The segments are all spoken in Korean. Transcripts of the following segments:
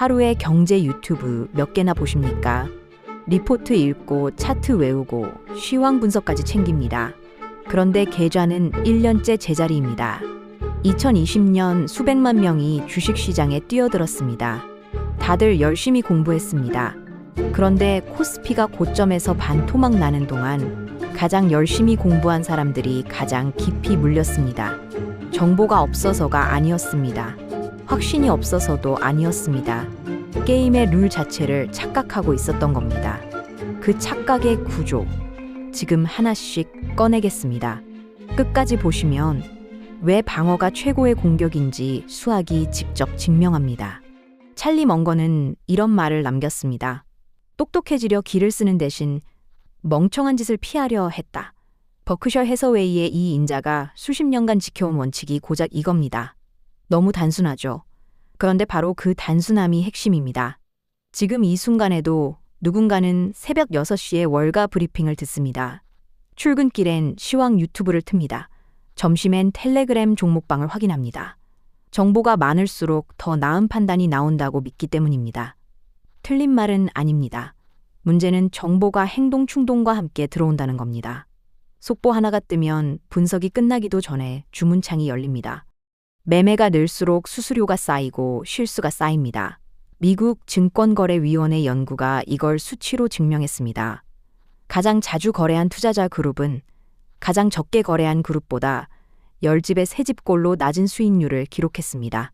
하루에 경제 유튜브 몇 개나 보십니까? 리포트 읽고 차트 외우고 시황 분석까지 챙깁니다. 그런데 계좌는 1년째 제자리입니다. 2020년 수백만 명이 주식시장에 뛰어들었습니다. 다들 열심히 공부했습니다. 그런데 코스피가 고점에서 반토막 나는 동안 가장 열심히 공부한 사람들이 가장 깊이 물렸습니다. 정보가 없어서가 아니었습니다. 확신이 없어서도 아니었습니다. 게임의 룰 자체를 착각하고 있었던 겁니다. 그 착각의 구조, 지금 하나씩 꺼내겠습니다. 끝까지 보시면 왜 방어가 최고의 공격인지 수학이 직접 증명합니다. 찰리 멍거는 이런 말을 남겼습니다. 똑똑해지려 기를 쓰는 대신 멍청한 짓을 피하려 했다. 버크셔 해서웨이의 이 인자가 수십 년간 지켜온 원칙이 고작 이겁니다. 너무 단순하죠. 그런데 바로 그 단순함이 핵심입니다. 지금 이 순간에도 누군가는 새벽 6시에 월가 브리핑을 듣습니다. 출근길엔 시황 유튜브를 틉니다. 점심엔 텔레그램 종목방을 확인합니다. 정보가 많을수록 더 나은 판단이 나온다고 믿기 때문입니다. 틀린 말은 아닙니다. 문제는 정보가 행동 충동과 함께 들어온다는 겁니다. 속보 하나가 뜨면 분석이 끝나기도 전에 주문창이 열립니다. 매매가 늘수록 수수료가 쌓이고 실수가 쌓입니다. 미국 증권거래위원회 연구가 이걸 수치로 증명했습니다. 가장 자주 거래한 투자자 그룹은 가장 적게 거래한 그룹보다 10집의 3집꼴로 낮은 수익률을 기록했습니다.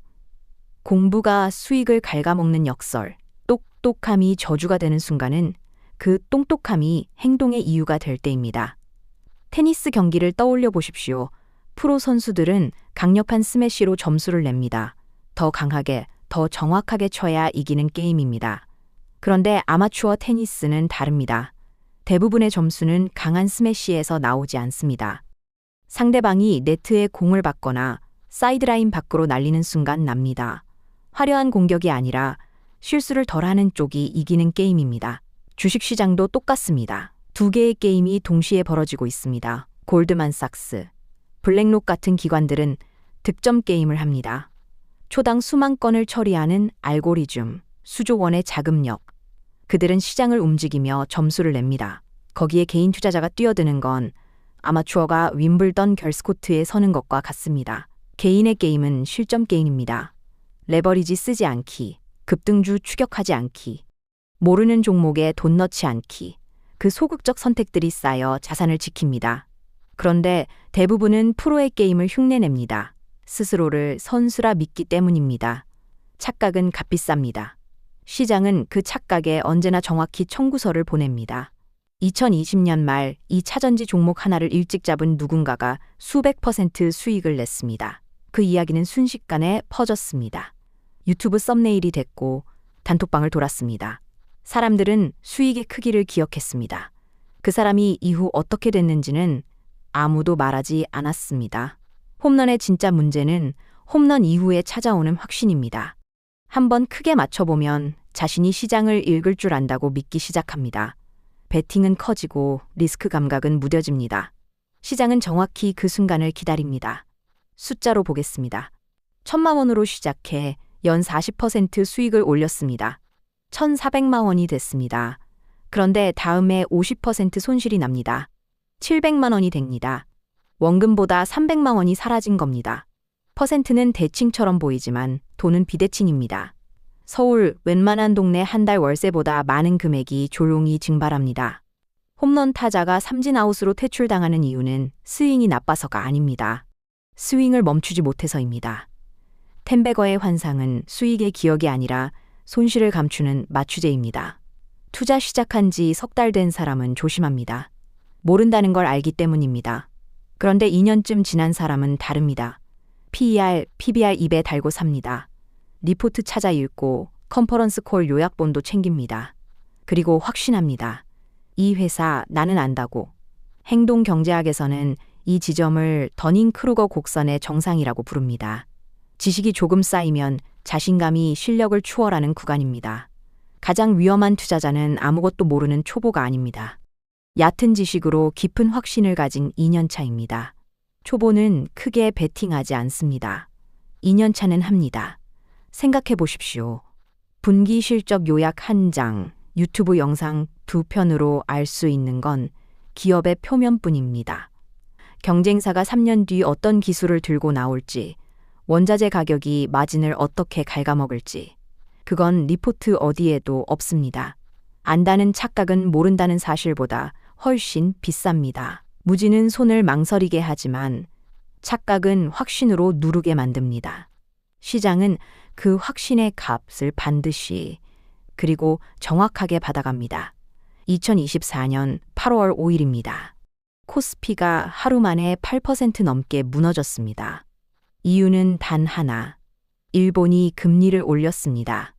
공부가 수익을 갉아먹는 역설, 똑똑함이 저주가 되는 순간은 그 똑똑함이 행동의 이유가 될 때입니다. 테니스 경기를 떠올려 보십시오. 프로 선수들은 강력한 스매시로 점수를 냅니다. 더 강하게, 더 정확하게 쳐야 이기는 게임입니다. 그런데 아마추어 테니스는 다릅니다. 대부분의 점수는 강한 스매시에서 나오지 않습니다. 상대방이 네트에 공을 받거나 사이드라인 밖으로 날리는 순간 납니다. 화려한 공격이 아니라 실수를 덜하는 쪽이 이기는 게임입니다. 주식시장도 똑같습니다. 두 개의 게임이 동시에 벌어지고 있습니다. 골드만삭스, 블랙록 같은 기관들은 득점 게임을 합니다. 초당 수만 건을 처리하는 알고리즘, 수조 원의 자금력. 그들은 시장을 움직이며 점수를 냅니다. 거기에 개인 투자자가 뛰어드는 건 아마추어가 윈블던 결스코트에 서는 것과 같습니다. 개인의 게임은 실점 게임입니다. 레버리지 쓰지 않기, 급등주 추격하지 않기, 모르는 종목에 돈 넣지 않기, 그 소극적 선택들이 쌓여 자산을 지킵니다. 그런데 대부분은 프로의 게임을 흉내냅니다. 스스로를 선수라 믿기 때문입니다. 착각은 값비쌉니다. 시장은 그 착각에 언제나 정확히 청구서를 보냅니다. 2020년 말 이 차전지 종목 하나를 일찍 잡은 누군가가 수백 % 수익을 냈습니다. 그 이야기는 순식간에 퍼졌습니다. 유튜브 썸네일이 됐고 단톡방을 돌았습니다. 사람들은 수익의 크기를 기억했습니다. 그 사람이 이후 어떻게 됐는지는 아무도 말하지 않았습니다. 홈런의 진짜 문제는 홈런 이후에 찾아오는 확신입니다. 한번 크게 맞춰보면 자신이 시장을 읽을 줄 안다고 믿기 시작합니다. 베팅은 커지고 리스크 감각은 무뎌집니다. 시장은 정확히 그 순간을 기다립니다. 숫자로 보겠습니다. 1,000만 원으로 시작해 연 40% 수익을 올렸습니다. 1,400만 원이 됐습니다. 그런데 다음에 50% 손실이 납니다. 700만 원이 됩니다. 원금보다 300만 원이 사라진 겁니다. 퍼센트는 대칭처럼 보이지만 돈은 비대칭입니다. 서울 웬만한 동네 한 달 월세보다 많은 금액이 조용히 증발합니다. 홈런 타자가 삼진아웃으로 퇴출당하는 이유는 스윙이 나빠서가 아닙니다. 스윙을 멈추지 못해서입니다. 텐베거의 환상은 수익의 기억이 아니라 손실을 감추는 마취제입니다. 투자 시작한 지 석 달 된 사람은 조심합니다. 모른다는 걸 알기 때문입니다. 그런데 2년쯤 지난 사람은 다릅니다. PER, PBR 입에 달고 삽니다. 리포트 찾아 읽고 컨퍼런스 콜 요약본도 챙깁니다. 그리고 확신합니다. 이 회사 나는 안다고. 행동경제학에서는 이 지점을 더닝크루거 곡선의 정상이라고 부릅니다. 지식이 조금 쌓이면 자신감이 실력을 추월하는 구간입니다. 가장 위험한 투자자는 아무것도 모르는 초보가 아닙니다. 얕은 지식으로 깊은 확신을 가진 2년차입니다. 초보는 크게 베팅하지 않습니다. 2년차는 합니다. 생각해 보십시오. 분기 실적 요약 1장, 유튜브 영상 2편으로 알 수 있는 건 기업의 표면뿐입니다. 경쟁사가 3년 뒤 어떤 기술을 들고 나올지, 원자재 가격이 마진을 어떻게 갉아먹을지, 그건 리포트 어디에도 없습니다. 안다는 착각은 모른다는 사실보다 훨씬 비쌉니다. 무지는 손을 망설이게 하지만 착각은 확신으로 누르게 만듭니다. 시장은 그 확신의 값을 반드시 그리고 정확하게 받아갑니다. 2024년 8월 5일입니다. 코스피가 하루 만에 8% 넘게 무너졌습니다. 이유는 단 하나. 일본이 금리를 올렸습니다.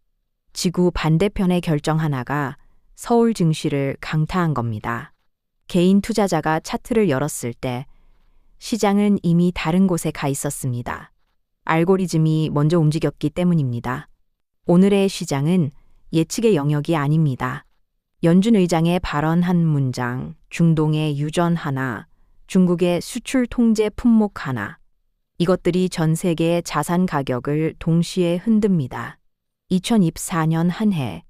지구 반대편의 결정 하나가 서울 증시를 강타한 겁니다. 개인 투자자가 차트를 열었을 때 시장은 이미 다른 곳에 가 있었습니다. 알고리즘이 먼저 움직였기 때문입니다. 오늘의 시장은 예측의 영역이 아닙니다. 연준 의장의 발언 한 문장, 중동의 유전 하나, 중국의 수출 통제 품목 하나, 이것들이 전 세계의 자산 가격을 동시에 흔듭니다. 2024년 한 해,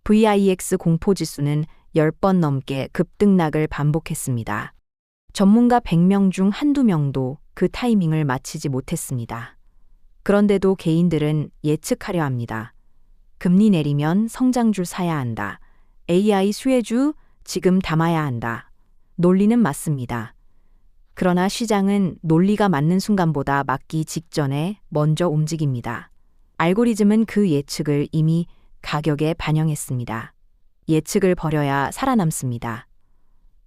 VIX 공포지수는 10번 넘게 급등락을 반복했습니다. 전문가 100명 중 한두 명도 그 타이밍을 맞히지 못했습니다. 그런데도 개인들은 예측하려 합니다. 금리 내리면 성장주 사야 한다. AI 수혜주 지금 담아야 한다. 논리는 맞습니다. 그러나 시장은 논리가 맞는 순간보다 맞기 직전에 먼저 움직입니다. 알고리즘은 그 예측을 이미 가격에 반영했습니다. 예측을 버려야 살아남습니다.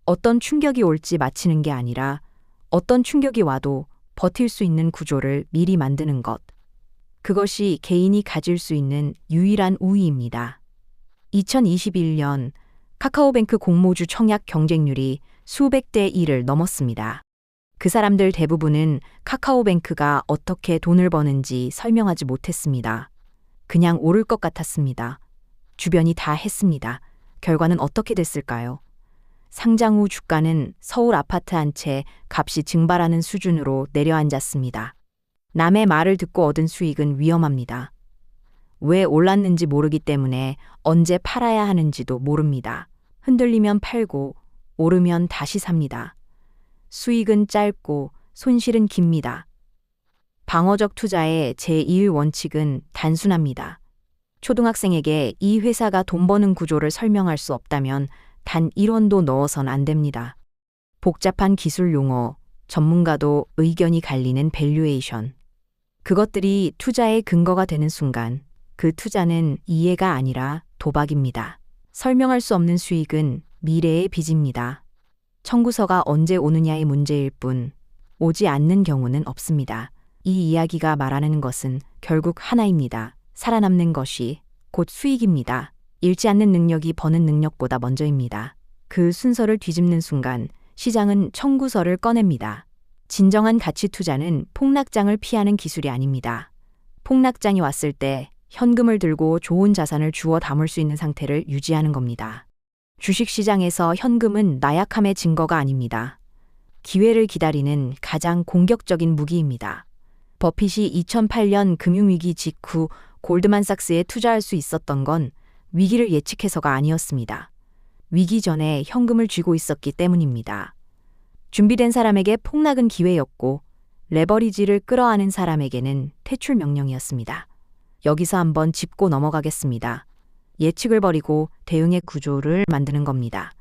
어떤 충격이 올지 맞히는 게 아니라 어떤 충격이 와도 버틸 수 있는 구조를 미리 만드는 것. 그것이 개인이 가질 수 있는 유일한 우위입니다. 2021년 카카오뱅크 공모주 청약 경쟁률이 수백 대 1을 넘었습니다. 그 사람들 대부분은 카카오뱅크가 어떻게 돈을 버는지 설명하지 못했습니다. 그냥 오를 것 같았습니다. 주변이 다 했습니다. 결과는 어떻게 됐을까요? 상장 후 주가는 서울 아파트 한 채 값이 증발하는 수준으로 내려앉았습니다. 남의 말을 듣고 얻은 수익은 위험합니다. 왜 올랐는지 모르기 때문에 언제 팔아야 하는지도 모릅니다. 흔들리면 팔고 오르면 다시 삽니다. 수익은 짧고 손실은 깁니다. 방어적 투자의 제1원칙은 단순합니다. 초등학생에게 이 회사가 돈 버는 구조를 설명할 수 없다면 단 1원도 넣어선 안 됩니다. 복잡한 기술 용어, 전문가도 의견이 갈리는 밸류에이션. 그것들이 투자의 근거가 되는 순간 그 투자는 이해가 아니라 도박입니다. 설명할 수 없는 수익은 미래의 빚입니다. 청구서가 언제 오느냐의 문제일 뿐 오지 않는 경우는 없습니다. 이 이야기가 말하는 것은 결국 하나입니다. 살아남는 것이 곧 수익입니다. 잃지 않는 능력이 버는 능력보다 먼저입니다. 그 순서를 뒤집는 순간 시장은 청구서를 꺼냅니다. 진정한 가치 투자는 폭락장을 피하는 기술이 아닙니다. 폭락장이 왔을 때 현금을 들고 좋은 자산을 주워 담을 수 있는 상태를 유지하는 겁니다. 주식시장에서 현금은 나약함의 증거가 아닙니다. 기회를 기다리는 가장 공격적인 무기입니다. 버핏이 2008년 금융위기 직후 골드만삭스에 투자할 수 있었던 건 위기를 예측해서가 아니었습니다. 위기 전에 현금을 쥐고 있었기 때문입니다. 준비된 사람에게 폭락은 기회였고 레버리지를 끌어안은 사람에게는 퇴출 명령이었습니다. 여기서 한번 짚고 넘어가겠습니다. 예측을 버리고 대응의 구조를 만드는 겁니다.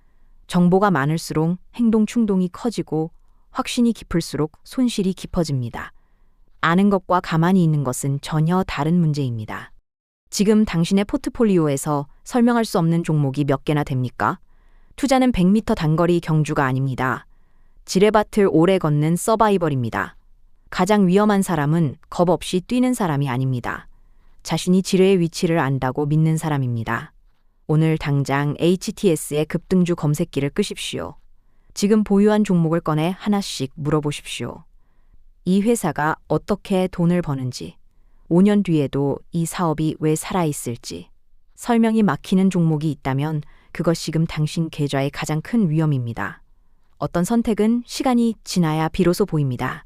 정보가 많을수록 행동 충동이 커지고 확신이 깊을수록 손실이 깊어집니다. 아는 것과 가만히 있는 것은 전혀 다른 문제입니다. 지금 당신의 포트폴리오에서 설명할 수 없는 종목이 몇 개나 됩니까? 투자는 100m 단거리 경주가 아닙니다. 지뢰밭을 오래 걷는 서바이벌입니다. 가장 위험한 사람은 겁 없이 뛰는 사람이 아닙니다. 자신이 지뢰의 위치를 안다고 믿는 사람입니다. 오늘 당장 HTS의 급등주 검색기를 끄십시오. 지금 보유한 종목을 꺼내 하나씩 물어보십시오. 이 회사가 어떻게 돈을 버는지, 5년 뒤에도 이 사업이 왜 살아있을지, 설명이 막히는 종목이 있다면 그것 지금 당신 계좌의 가장 큰 위험입니다. 어떤 선택은 시간이 지나야 비로소 보입니다.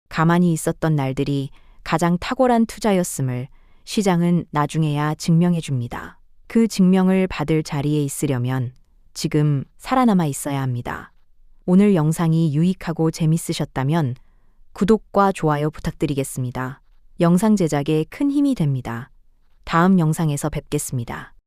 가만히 있었던 날들이 가장 탁월한 투자였음을 시장은 나중에야 증명해 줍니다. 그 증명을 받을 자리에 있으려면 지금 살아남아 있어야 합니다. 오늘 영상이 유익하고 재밌으셨다면 구독과 좋아요 부탁드리겠습니다. 영상 제작에 큰 힘이 됩니다. 다음 영상에서 뵙겠습니다.